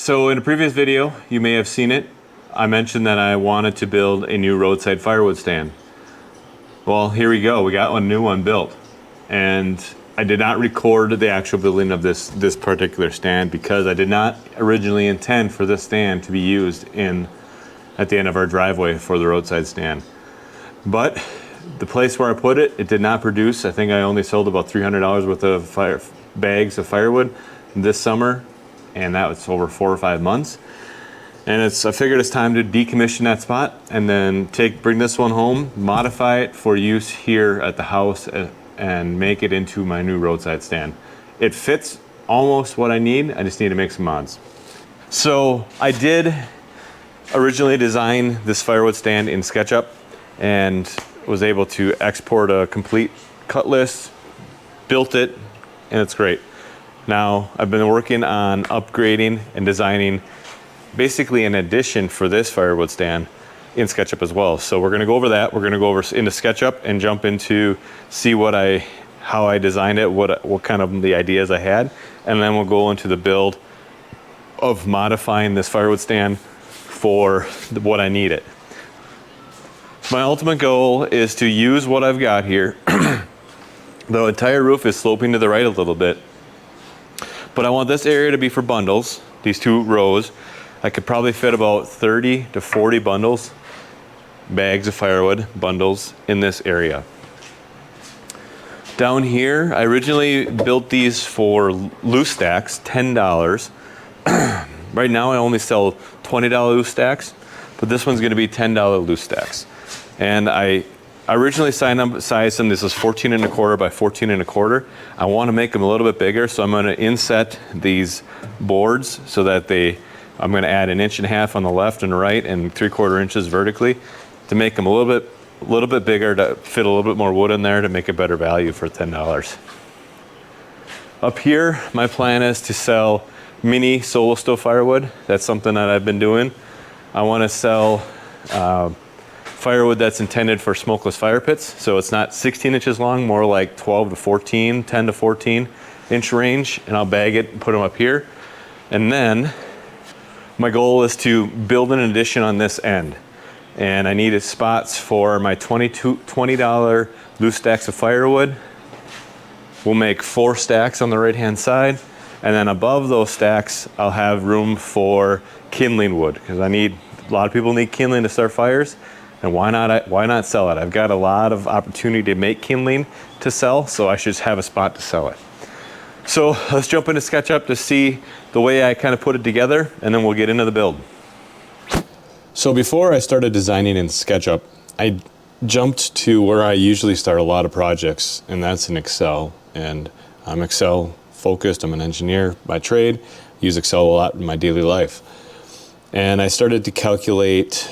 So in a previous video, you may have seen it, I mentioned that I wanted to build a new roadside firewood stand. Well, here we go, we got a new one built. And I did not record the actual building of this particular stand because I did not originally intend for this stand to be used at the end of our driveway for the roadside stand. But the place where I put it, it did not produce. I think I only sold about $300 worth of bags of firewood this summer, and that was over 4 or 5 months. And I figured it's time to decommission that spot and then bring this one home, modify it for use here at the house, and make it into my new roadside stand. It fits almost what I need. I just need to make some mods. So I did originally design this firewood stand in SketchUp and was able to export a complete cut list, built it, and it's great. Now I've been working on upgrading and designing basically an addition for this firewood stand in SketchUp as well. So we're going to go over that. We're going to go over into SketchUp and jump into see how I designed it, what kind of the ideas I had, and then we'll go into the build of modifying this firewood stand for what I need it. My ultimate goal is to use what I've got here. The entire roof is sloping to the right a little bit, but I want this area to be for bundles, these 2 rows. I could probably fit about 30 to 40 bundles, bags of firewood, bundles in this area. Down here, I originally built these for loose stacks, $10. Right now I only sell $20 loose stacks, but this one's gonna be $10 loose stacks. And I originally sized them, this is 14 1/4 by 14 1/4. I wanna make them a little bit bigger, so I'm gonna inset these boards so that I'm gonna add 1.5 inches on the left and right and 3/4 inches vertically to make them a little bit bigger, to fit a little bit more wood in there to make a better value for $10. Up here, my plan is to sell mini solo stove firewood. That's something that I've been doing. I wanna sell firewood that's intended for smokeless fire pits. So it's not 16 inches long, more like 12 to 14, 10 to 14 inch range, and I'll bag it and put them up here. And then my goal is to build an addition on this end. And I needed spots for my $20 loose stacks of firewood. We'll make 4 stacks on the right-hand side. And then above those stacks, I'll have room for kindling wood, because a lot of people need kindling to start fires. And why not sell it? I've got a lot of opportunity to make kindling to sell, so I should have a spot to sell it. So let's jump into SketchUp to see the way I kind of put it together, and then we'll get into the build. So before I started designing in SketchUp, I jumped to where I usually start a lot of projects, and that's in Excel. And I'm Excel focused, I'm an engineer by trade, use Excel a lot in my daily life. And I started to calculate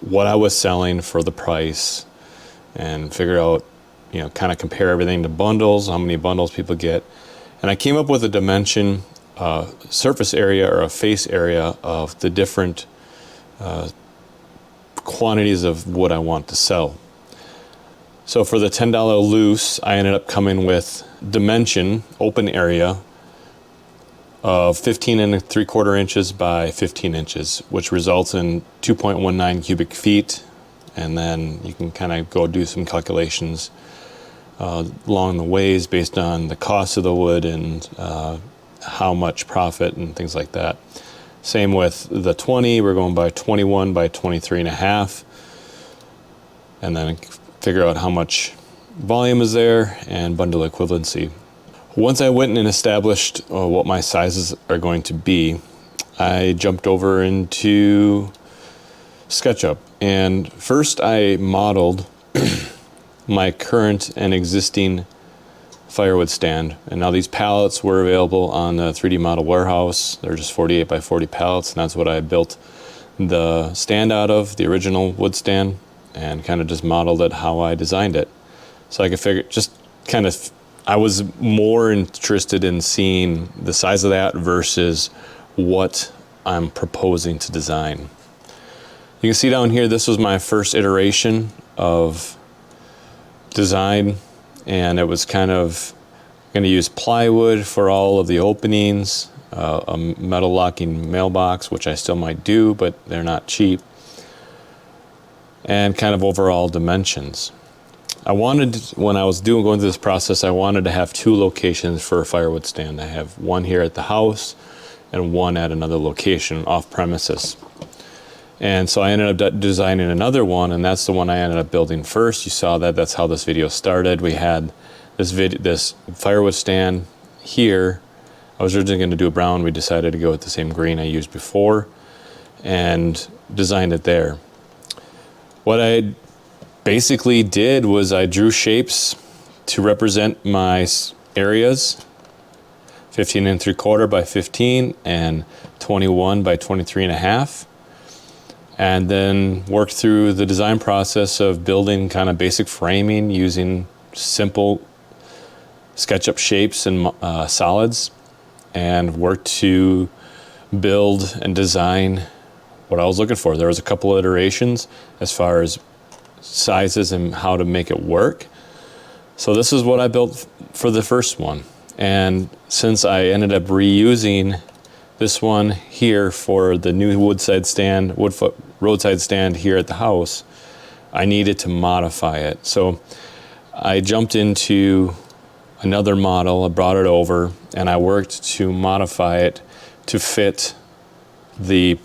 what I was selling for the price and figure out, kind of compare everything to bundles, how many bundles people get. And I came up with a dimension, surface area or a face area of the different quantities of wood I want to sell. So for the $10 loose, I ended up coming with dimension, open area, of 15 3/4 inches by 15 inches, which results in 2.19 cubic feet. And then you can kind of go do some calculations along the ways based on the cost of the wood and how much profit and things like that. Same with the 20, we're going by 21 by 23.5. And then figure out how much volume is there and bundle equivalency. Once I went and established what my sizes are going to be, I jumped over into SketchUp. And first I modeled my current and existing firewood stand. And now these pallets were available on the 3D Model Warehouse. They're just 48 by 40 pallets, and that's what I built the stand out of, the original wood stand, and kind of just modeled it how I designed it. So I could figure, I was more interested in seeing the size of that versus what I'm proposing to design. You can see down here, this was my first iteration of design, and it was kind of going to use plywood for all of the openings, a metal locking mailbox, which I still might do, but they're not cheap, and kind of overall dimensions. I wanted, when I was going through this process, I wanted to have 2 locations for a firewood stand. I have one here at the house and one at another location off premises. And so I ended up designing another one, and that's the one I ended up building first. You saw that, that's how this video started. We had this firewood stand here. I was originally going to do a brown. We decided to go with the same green I used before and designed it there. What I basically did was I drew shapes to represent my areas, 15 3/4 by 15 and 21 by 23.5. And then worked through the design process of building kind of basic framing using simple SketchUp shapes and solids, and worked to build and design what I was looking for. There was a couple of iterations as far as sizes and how to make it work. So this is what I built for the first one. And since I ended up reusing this one here for the new roadside stand here at the house, I needed to modify it. So I jumped into another model, I brought it over, and I worked to modify it to fit the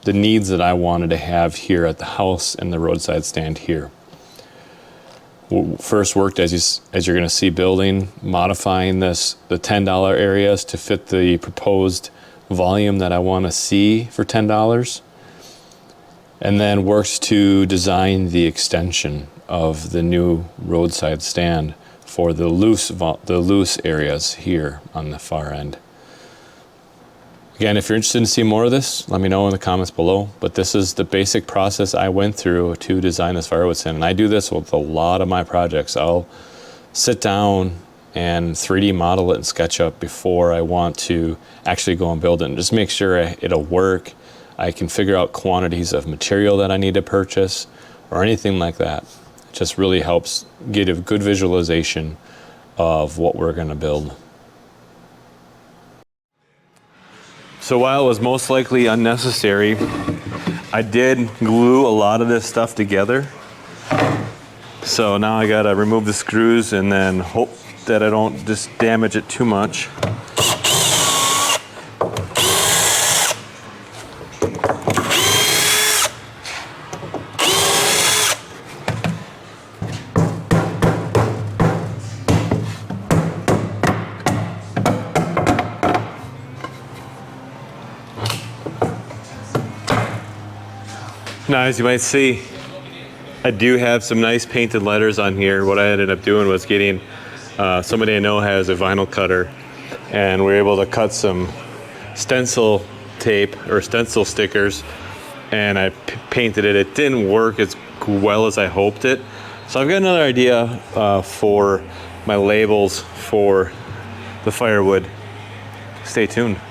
needs that I wanted to have here at the house and the roadside stand here. First worked, as you're going to see, building, modifying the $10 areas to fit the proposed volume that I want to see for $10, and then worked to design the extension of the new roadside stand for the loose areas here on the far end. Again, if you're interested in seeing more of this, let me know in the comments below. But this is the basic process I went through to design this firewood stand. And I do this with a lot of my projects. I'll sit down and 3D model it in SketchUp before I want to actually go and build it. And just make sure it'll work. I can figure out quantities of material that I need to purchase or anything like that. It just really helps get a good visualization of what we're going to build. So while it was most likely unnecessary, I did glue a lot of this stuff together. So now I gotta remove the screws and then hope that I don't just damage it too much. Now, as you might see, I do have some nice painted letters on here. What I ended up doing was getting somebody I know has a vinyl cutter, and we're able to cut some stencil tape or stencil stickers, and I painted it. It didn't work as well as I hoped it. So I've got another idea for my labels for the firewood. Stay tuned.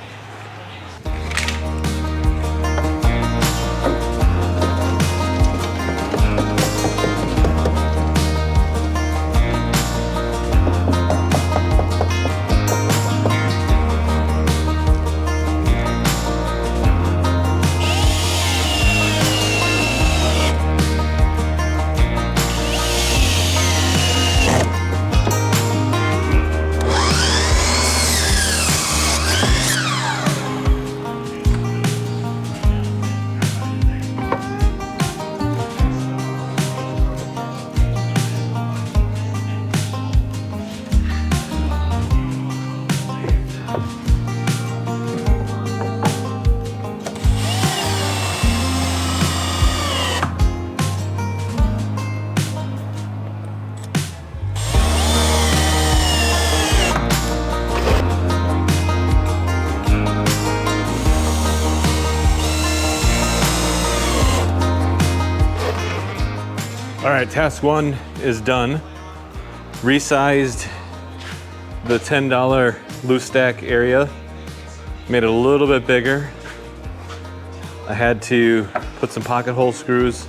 All right, task one is done. Resized the $10 loose stack area, made it a little bit bigger. I had to put some pocket hole screws,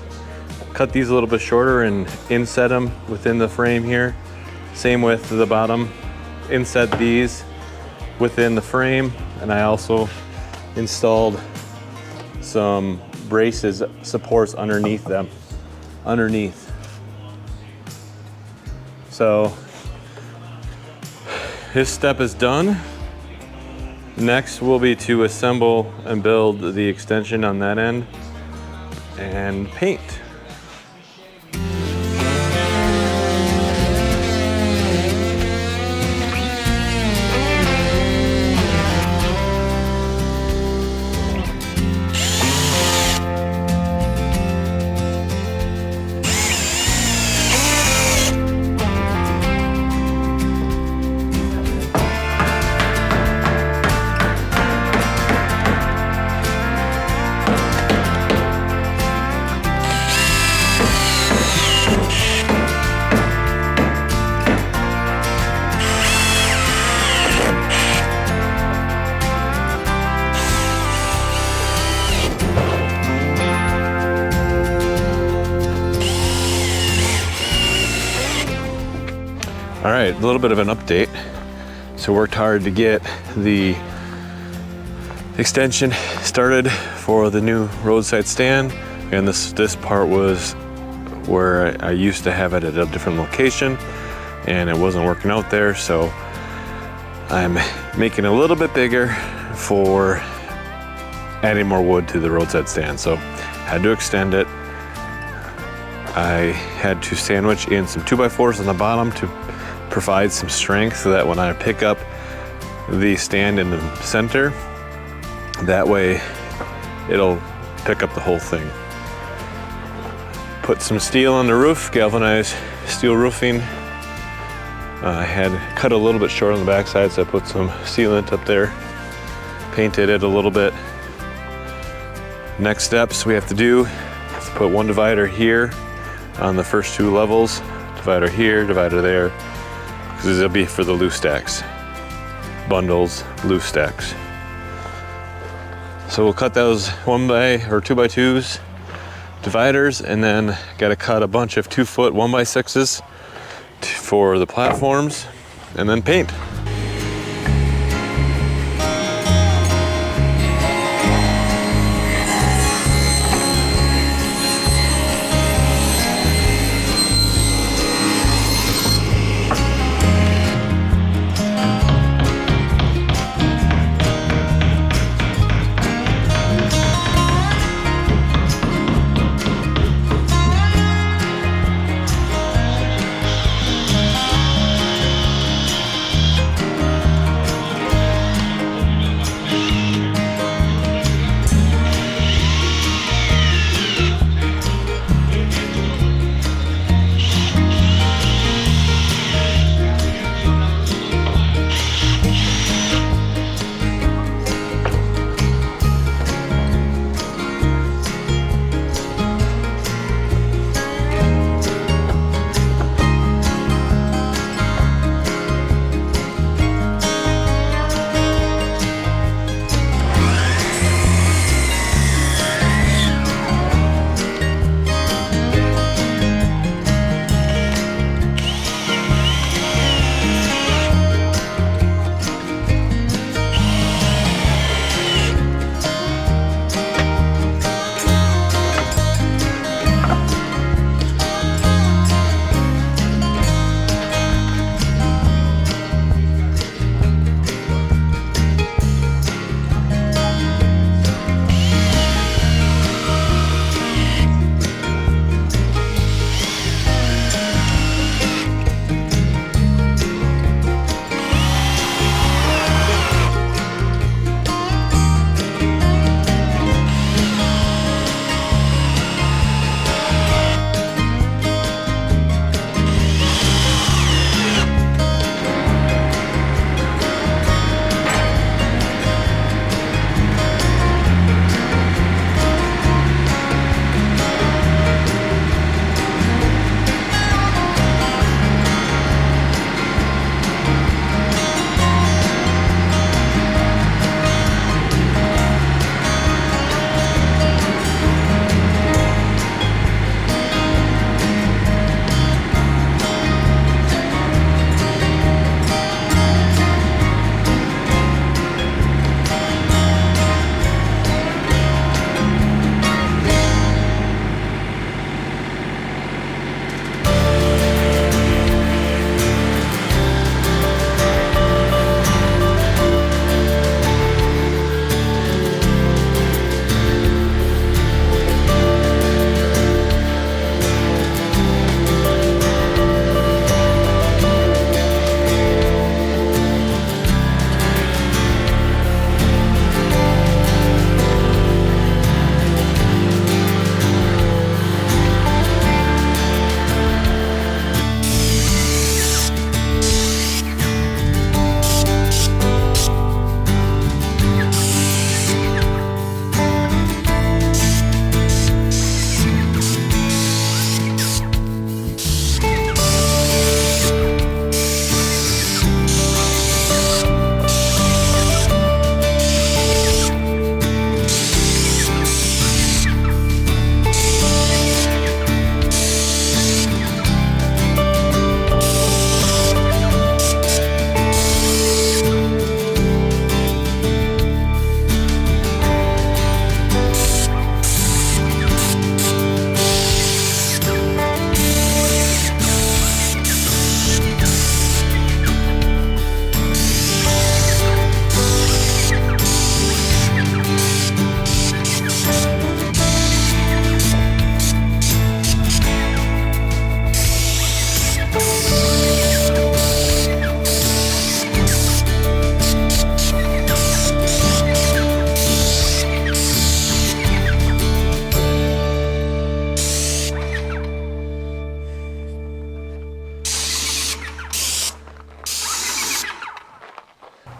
cut these a little bit shorter and inset them within the frame here. Same with the bottom, inset these, within the frame, and I also installed some braces supports underneath them. So this step is done. Next will be to assemble and build the extension on that end and paint. All right, a little bit of an update. So worked hard to get the extension started for the new roadside stand. And this part was where I used to have it at a different location and it wasn't working out there. So I'm making it a little bit bigger for adding more wood to the roadside stand. So had to extend it. I had to sandwich in some 2x4s on the bottom to provide some strength so that when I pick up the stand in the center, that way it'll pick up the whole thing. Put some steel on the roof, galvanized steel roofing. I had cut a little bit short on the backside, so I put some sealant up there, painted it a little bit. Next steps we have to do is put one divider here on the first two levels, divider here, divider there, because it'll be for the loose stacks. Bundles, loose stacks. So we'll cut those 2x2s dividers, and then got to cut a bunch of 2-foot 1x6s for the platforms, and then paint.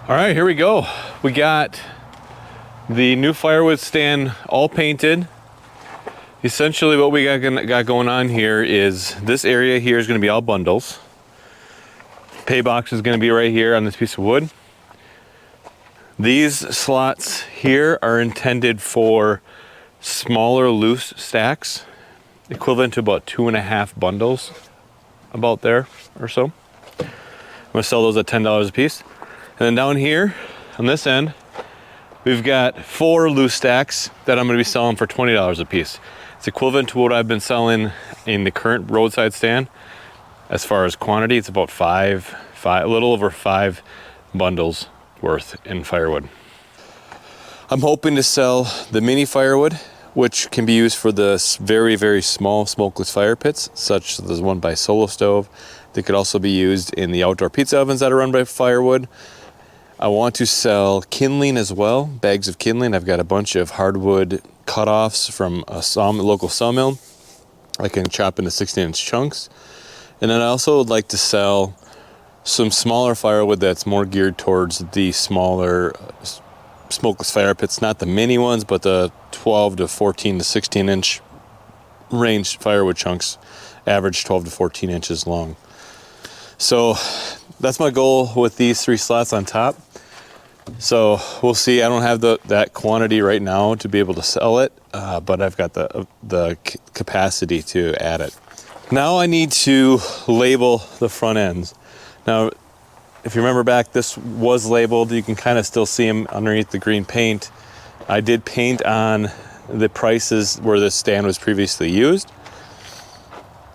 All right, here we go. We got the new firewood stand all painted. Essentially what we got going on here is this area here is going to be all bundles. Pay box is going to be right here on this piece of wood. These slots here are intended for smaller loose stacks, equivalent to about 2.5 bundles, about there or so. I'm going to sell those at $10 a piece. And then down here on this end, we've got 4 loose stacks that I'm going to be selling for $20 a piece. It's equivalent to what I've been selling in the current roadside stand. As far as quantity, it's about a little over 5 bundles worth in firewood. I'm hoping to sell the mini firewood, which can be used for the very, very small smokeless fire pits, such as the one by Solo Stove. They could also be used in the outdoor pizza ovens that are run by firewood. I want to sell kindling as well, bags of kindling. I've got a bunch of hardwood cutoffs from a local sawmill. I can chop into 16-inch chunks. And then I also would like to sell some smaller firewood that's more geared towards the smaller smokeless fire pits, not the mini ones, but the 12 to 14 to 16-inch range firewood chunks, average 12 to 14 inches long. So that's my goal with these 3 slots on top. So we'll see. I don't have that quantity right now to be able to sell it, but I've got the capacity to add it. Now I need to label the front ends. Now, if you remember back, this was labeled. You can kind of still see them underneath the green paint. I did paint on the prices where this stand was previously used.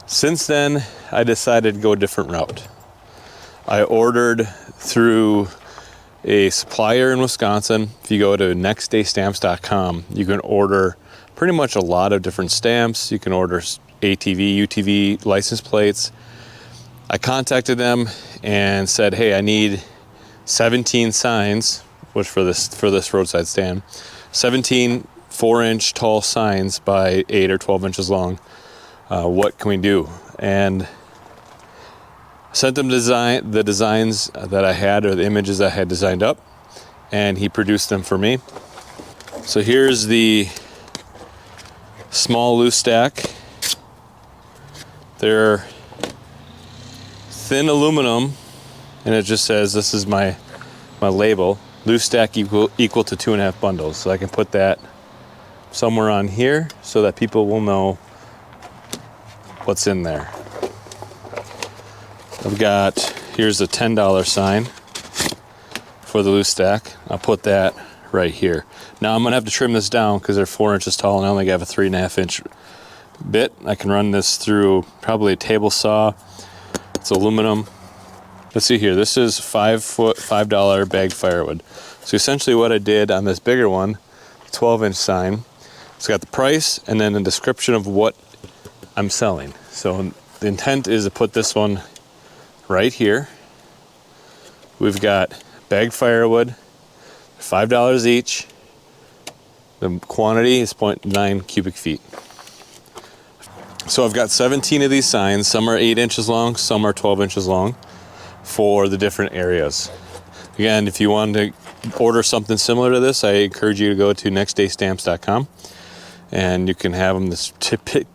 Since then, I decided to go a different route. I ordered through a supplier in Wisconsin. If you go to nextdaystamps.com, you can order pretty much a lot of different stamps. You can order ATV, UTV license plates. I contacted them and said, hey, I need 17 signs, which for this roadside stand, 17 4-inch tall signs by 8 or 12 inches long. What can we do? And sent them the designs that I had, or the images I had designed up, and he produced them for me. So here's the small loose stack. They're thin aluminum, and it just says this is my label, loose stack equal to 2.5 bundles. So I can put that somewhere on here so that people will know what's in there. I've got, here's a $10 sign for the loose stack. I'll put that right here. Now I'm gonna have to trim this down because they're 4 inches tall and I only have a 3.5 inch bit. I can run this through probably a table saw. It's aluminum. Let's see here, this is $5 bagged firewood. So essentially what I did on this bigger one, 12-inch sign, it's got the price and then a description of what I'm selling. So the intent is to put this one right here. We've got bagged firewood, $5 each. The quantity is 0.9 cubic feet. So I've got 17 of these signs. Some are 8 inches long, some are 12 inches long for the different areas. Again, if you want to order something similar to this, I encourage you to go to nextdaystamps.com, and you can have them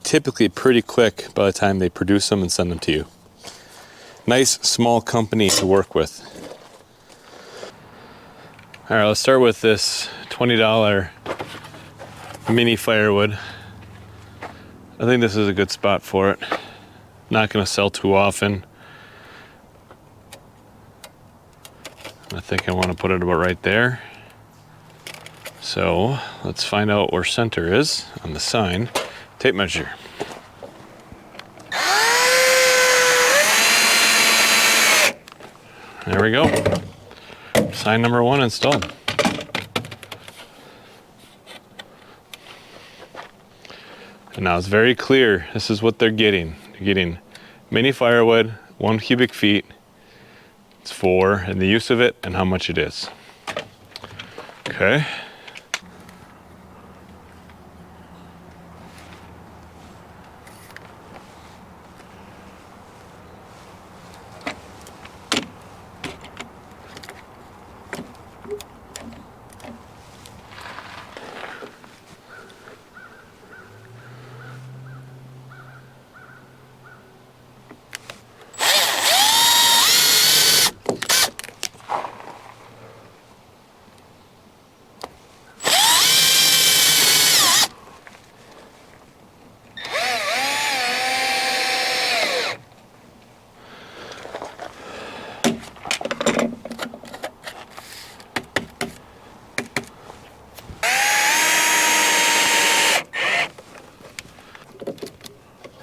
typically pretty quick by the time they produce them and send them to you. Nice small company to work with. All right, let's start with this $20 mini firewood. I think this is a good spot for it. Not going to sell too often. I think I want to put it about right there. So let's find out where center is on the sign. Tape measure. There we go. Sign number 1 installed. And now it's very clear. This is what they're getting. You're getting mini firewood, 1 cubic feet. It's for, and the use of it, and how much it is. Okay.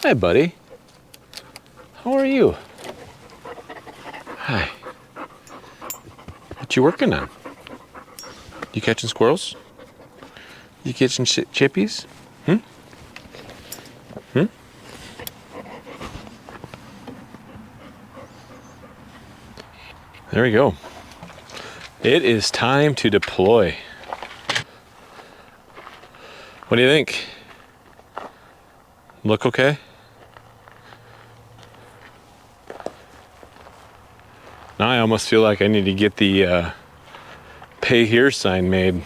Hi, buddy. How are you? Hi. What you working on? You catching squirrels? You catching chippies? Hmm? There we go. It is time to deploy. What do you think? Look okay? Now I almost feel like I need to get the pay here sign made.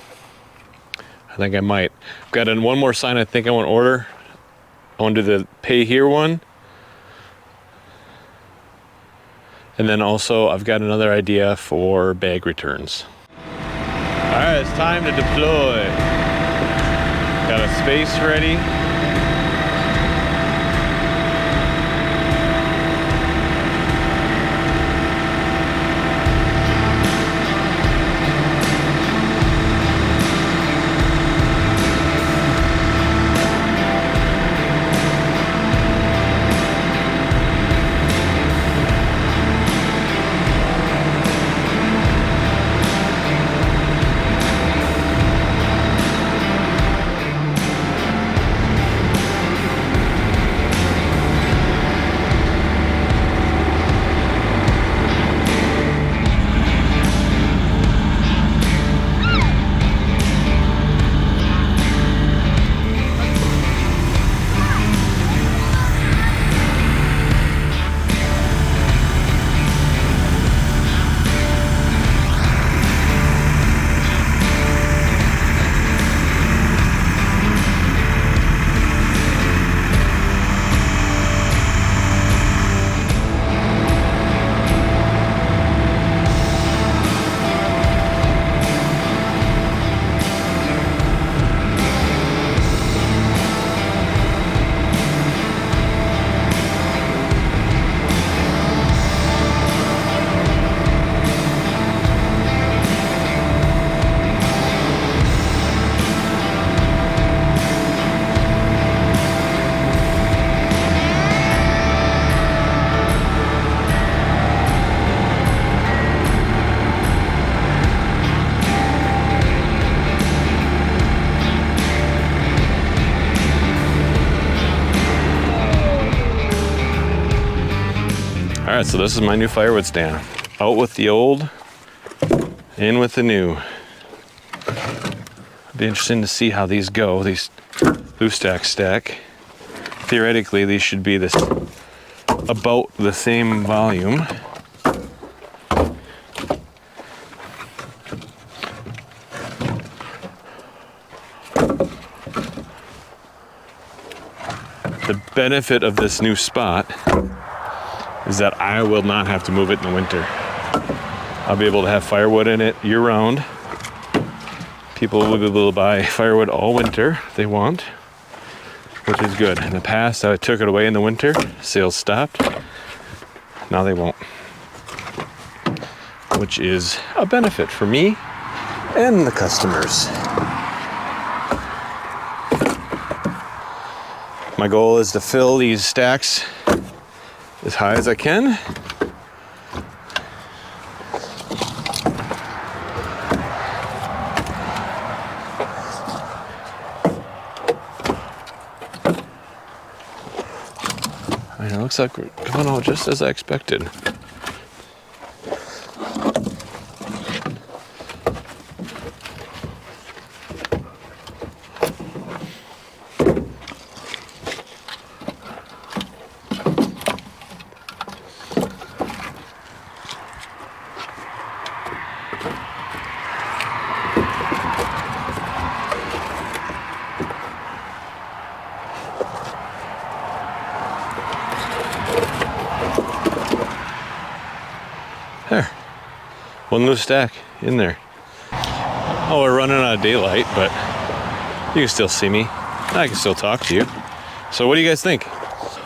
I think I might. I've got one more sign I think I want to order. I want to do the pay here one. And then also I've got another idea for bag returns. All right, it's time to deploy. Got a space ready. All right, so this is my new firewood stand. Out with the old, in with the new. It'd be interesting to see how these go, these loose stack. Theoretically, these should be this about the same volume. The benefit of this new spot is that I will not have to move it in the winter. I'll be able to have firewood in it year round. People will be able to buy firewood all winter if they want, which is good. In the past, I took it away in the winter, sales stopped. Now they won't, which is a benefit for me and the customers. My goal is to fill these stacks as high as I can. And it looks like we're coming out just as I expected. There, one loose stack in there. Oh, we're running out of daylight, but you can still see me. I can still talk to you. So what do you guys think?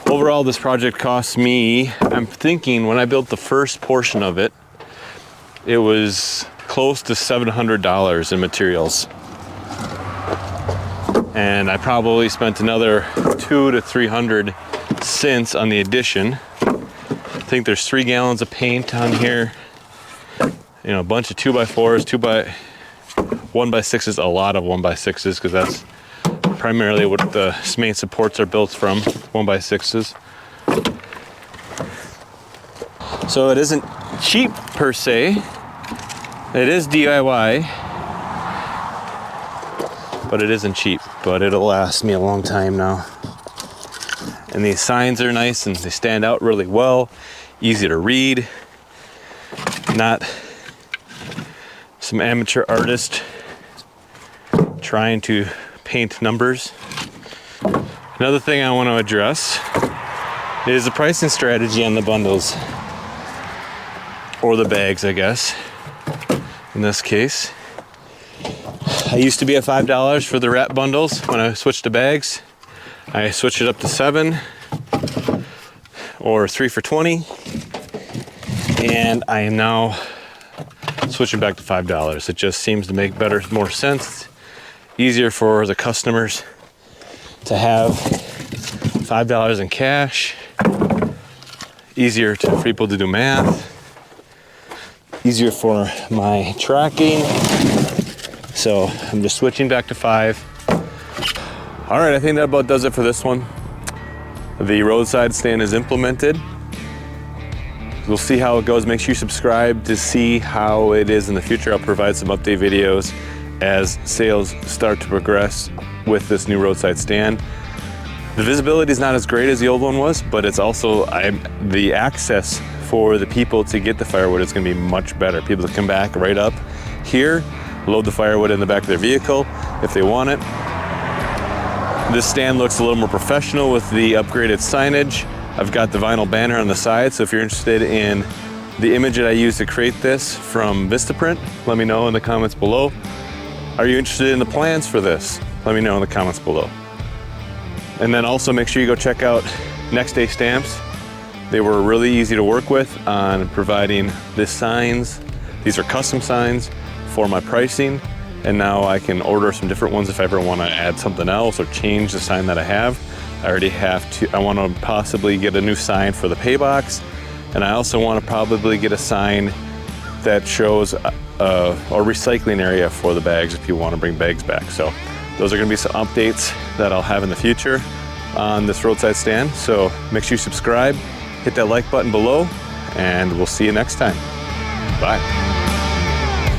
Overall, this project cost me, I'm thinking when I built the first portion of it, it was close to $700 in materials. And I probably spent another $200 to $300 since on the addition, I think there's 3 gallons of paint on here. You know, a bunch of 2x4s, 1x6s, a lot of 1x6s, because that's primarily what the main supports are built from, 1x6s. So it isn't cheap per se. It is DIY, but it isn't cheap, but it'll last me a long time now. And these signs are nice and they stand out really well, easy to read, not some amateur artist trying to paint numbers. Another thing I want to address is the pricing strategy on the bundles, or the bags, I guess, in this case. I used to be at $5 for the wrap bundles. When I switched to bags, I switched it up to $7 or 3 for $20, and I am now switching back to $5. It just seems to make more sense, easier for the customers to have $5 in cash, easier for people to do math, easier for my tracking. So I'm just switching back to 5. All right, I think that about does it for this one. The roadside stand is implemented. We'll see how it goes. Make sure you subscribe to see how it is in the future. I'll provide some update videos as sales start to progress with this new roadside stand. The visibility is not as great as the old one was, but it's also the access for the people to get the firewood is going to be much better. People that come back right up here, load the firewood in the back of their vehicle if they want it. This stand looks a little more professional with the upgraded signage. I've got the vinyl banner on the side, so if you're interested in the image that I used to create this from Vistaprint, let me know in the comments below. Are you interested in the plans for this? Let me know in the comments below. And then also make sure you go check out Next Day Stamps. They were really easy to work with on providing the signs. These are custom signs for my pricing, and now I can order some different ones if I ever want to add something else or change the sign that I have. I want to possibly get a new sign for the pay box, and I also want to probably get a sign that shows a recycling area for the bags if you want to bring bags back. So those are going to be some updates that I'll have in the future on this roadside stand. So make sure you subscribe, hit that like button below, and we'll see you next time. Bye.